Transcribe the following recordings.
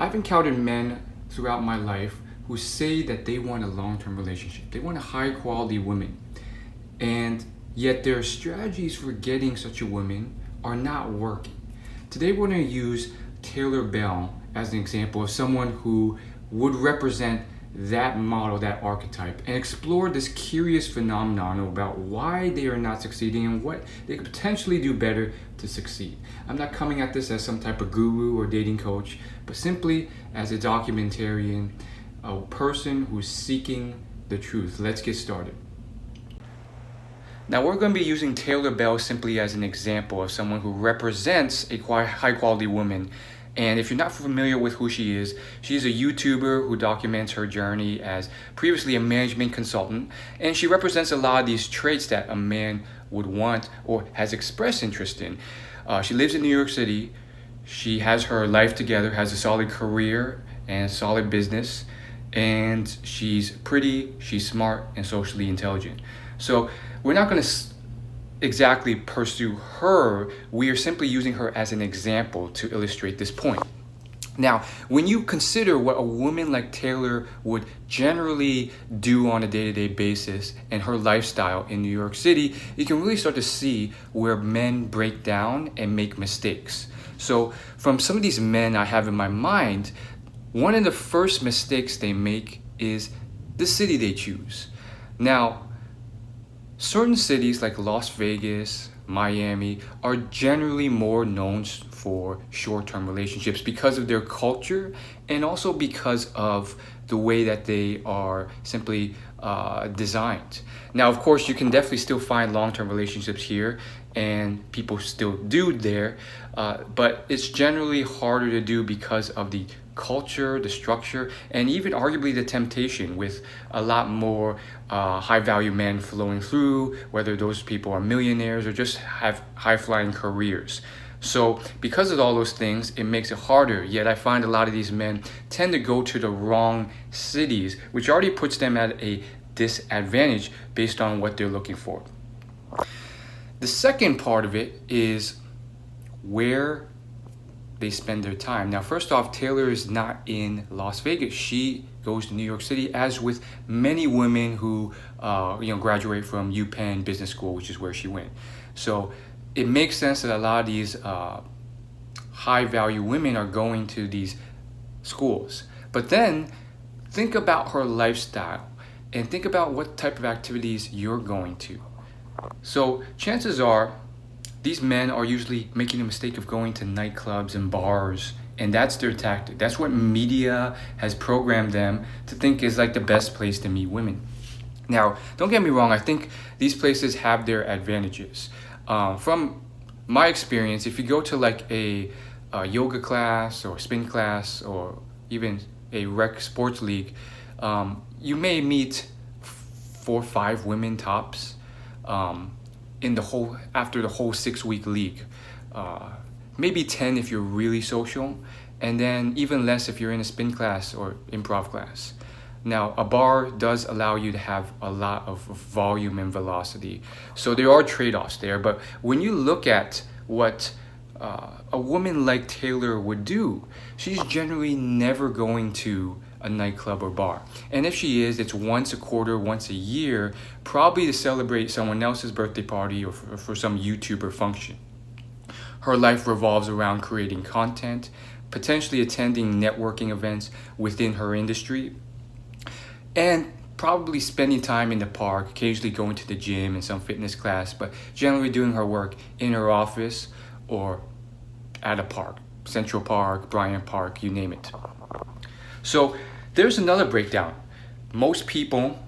I've encountered men throughout my life who say that they want a long-term relationship. They want a high-quality woman. And yet their strategies for getting such a woman are not working. Today we're going to use Taylor Bell as an example of someone who would represent that model, that archetype, and explore this curious phenomenon about why they are not succeeding and what they could potentially do better to succeed. I'm not coming at this as some type of guru or dating coach, but simply as a documentarian, a person who's seeking the truth. Let's get started. Now we're going to be using Taylor Bell simply as an example of someone who represents a high quality woman. And if you're not familiar with who she is, she's a YouTuber who documents her journey as previously a management consultant. And she represents a lot of these traits that a man would want or has expressed interest in. She lives in New York City. She has her life together, has a solid career and solid business. And she's pretty, she's smart, and socially intelligent. So we're not going to exactly pursue her. We are simply using her as an example to illustrate this point. Now, when you consider what a woman like Taylor would generally do on a day-to-day basis and her lifestyle in New York City, you can really start to see where men break down and make mistakes. So from some of these men I have in my mind, one of the first mistakes they make is the city they choose. Now, certain cities like Las Vegas, Miami are generally more known for short-term relationships because of their culture and also because of the way that they are simply designed. Now, of course, you can definitely still find long-term relationships here and people still do there, but it's generally harder to do because of the culture, the structure, and even arguably the temptation with a lot more high-value men flowing through, whether those people are millionaires or just have high-flying careers. So because of all those things, it makes it harder. Yet I find a lot of these men tend to go to the wrong cities, which already puts them at a disadvantage based on what they're looking for. The second part of it is where they spend their time. Now, first off, Taylor is not in Las Vegas. She goes to New York City, as with many women who graduate from UPenn Business School, which is where she went. So it makes sense that a lot of these high-value women are going to these schools. But then think about her lifestyle and think about what type of activities you're going to. So chances are these men are usually making the mistake of going to nightclubs and bars, and that's their tactic. That's what media has programmed them to think is like the best place to meet women. Now, don't get me wrong, I think these places have their advantages. From my experience, if you go to like a yoga class or spin class or even a rec sports league, you may meet 4 or 5 women tops. After the whole 6-week league, maybe 10 if you're really social, and then even less if you're in a spin class or improv class. Now, a bar does allow you to have a lot of volume and velocity, so there are trade-offs there. But when you look at what a woman like Taylor would do, she's generally never going to a nightclub or bar. And if she is, it's once a quarter, once a year, probably to celebrate someone else's birthday party or for some YouTuber function. Her life revolves around creating content, potentially attending networking events within her industry, and probably spending time in the park, occasionally going to the gym and some fitness class, but generally doing her work in her office or at a park, Central Park, Bryant Park, you name it. So there's another breakdown. Most people,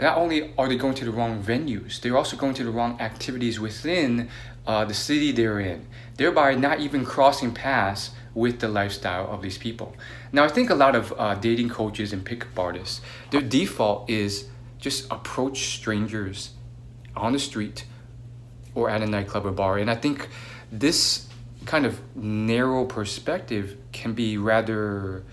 not only are they going to the wrong venues, they're also going to the wrong activities within the city they're in, thereby not even crossing paths with the lifestyle of these people. Now, I think a lot of dating coaches and pickup artists, their default is just approach strangers on the street or at a nightclub or bar. And I think this kind of narrow perspective can be rather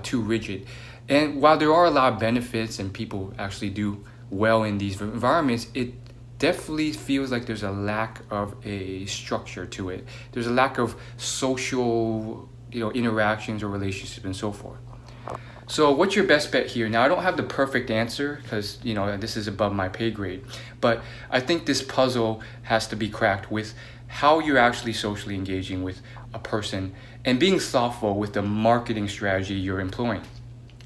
too rigid. And while there are a lot of benefits and people actually do well in these environments, it definitely feels like there's a lack of a structure to it. There's a lack of social interactions or relationships and so forth. So what's your best bet here? Now, I don't have the perfect answer because, this is above my pay grade, but I think this puzzle has to be cracked with how you're actually socially engaging with a person and being thoughtful with the marketing strategy you're employing.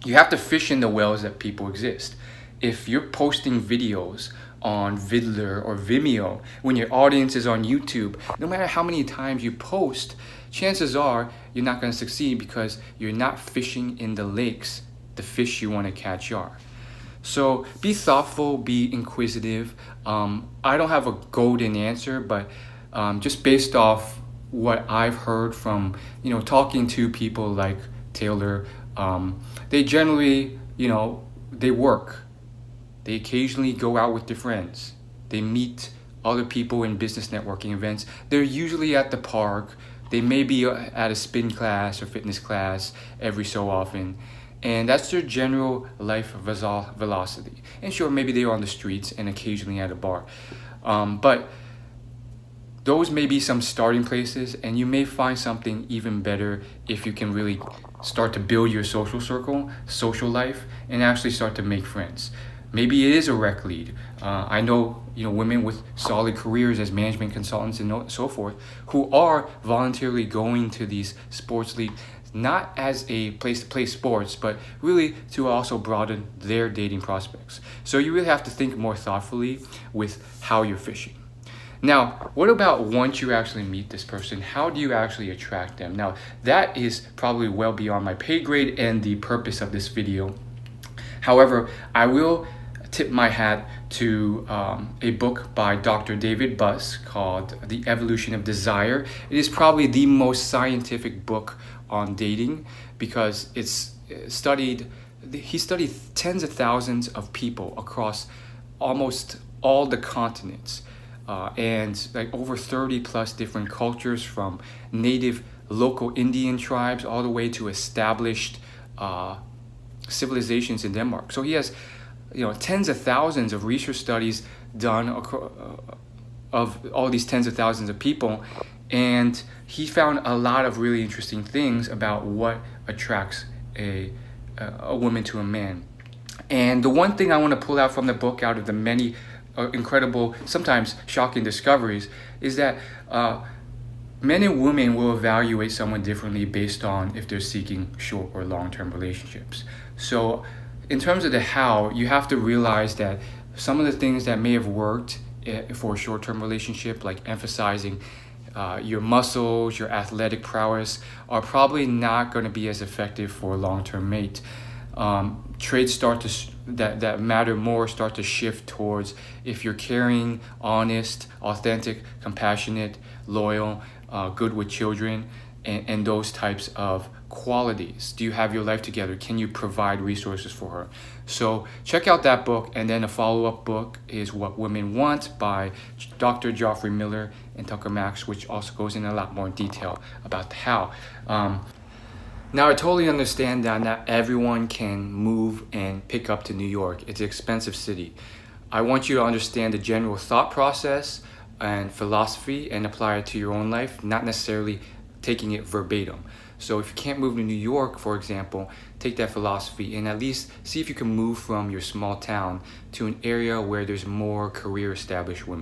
You have to fish in the wells that people exist. If you're posting videos on Vidler or Vimeo when your audience is on YouTube, no matter how many times you post, chances are you're not going to succeed because you're not fishing in the lakes the fish you want to catch are. So be thoughtful, be inquisitive. I don't have a golden answer, but just based off what I've heard from talking to people like Taylor, they generally they work. They occasionally go out with their friends. They meet other people in business networking events. They're usually at the park. They may be at a spin class or fitness class every so often. And that's their general life velocity. And sure, maybe they're on the streets and occasionally at a bar. But those may be some starting places, and you may find something even better if you can really start to build your social circle, social life, and actually start to make friends. Maybe it is a rec lead. I know women with solid careers as management consultants and so forth who are voluntarily going to these sports leagues, not as a place to play sports, but really to also broaden their dating prospects. So you really have to think more thoughtfully with how you're fishing. Now, what about once you actually meet this person? How do you actually attract them? Now, that is probably well beyond my pay grade and the purpose of this video. However, I will tip my hat to a book by Dr. David Buss called The Evolution of Desire. It is probably the most scientific book on dating because he studied tens of thousands of people across almost all the continents and like over 30 plus different cultures, from native local Indian tribes all the way to established civilizations in Denmark. So he has tens of thousands of research studies done of all these tens of thousands of people, and he found a lot of really interesting things about what attracts a woman to a man. And the one thing I want to pull out from the book, out of the many incredible, sometimes shocking discoveries, is that men and women will evaluate someone differently based on if they're seeking short or long-term relationships. So in terms of the how, you have to realize that some of the things that may have worked for a short-term relationship, like emphasizing your muscles, your athletic prowess, are probably not going to be as effective for a long-term mate. Traits that matter more start to shift towards if you're caring, honest, authentic, compassionate, loyal, good with children, and those types of qualities. Do you have your life together? Can you provide resources for her? So check out that book, and then a follow-up book is What Women Want by Dr. Geoffrey Miller and Tucker Max, which also goes in a lot more detail about the how. Now, I totally understand that not everyone can move and pick up to New York. It's an expensive city. I want you to understand the general thought process and philosophy and apply it to your own life, not necessarily taking it verbatim. So if you can't move to New York, for example, take that philosophy and at least see if you can move from your small town to an area where there's more career established women.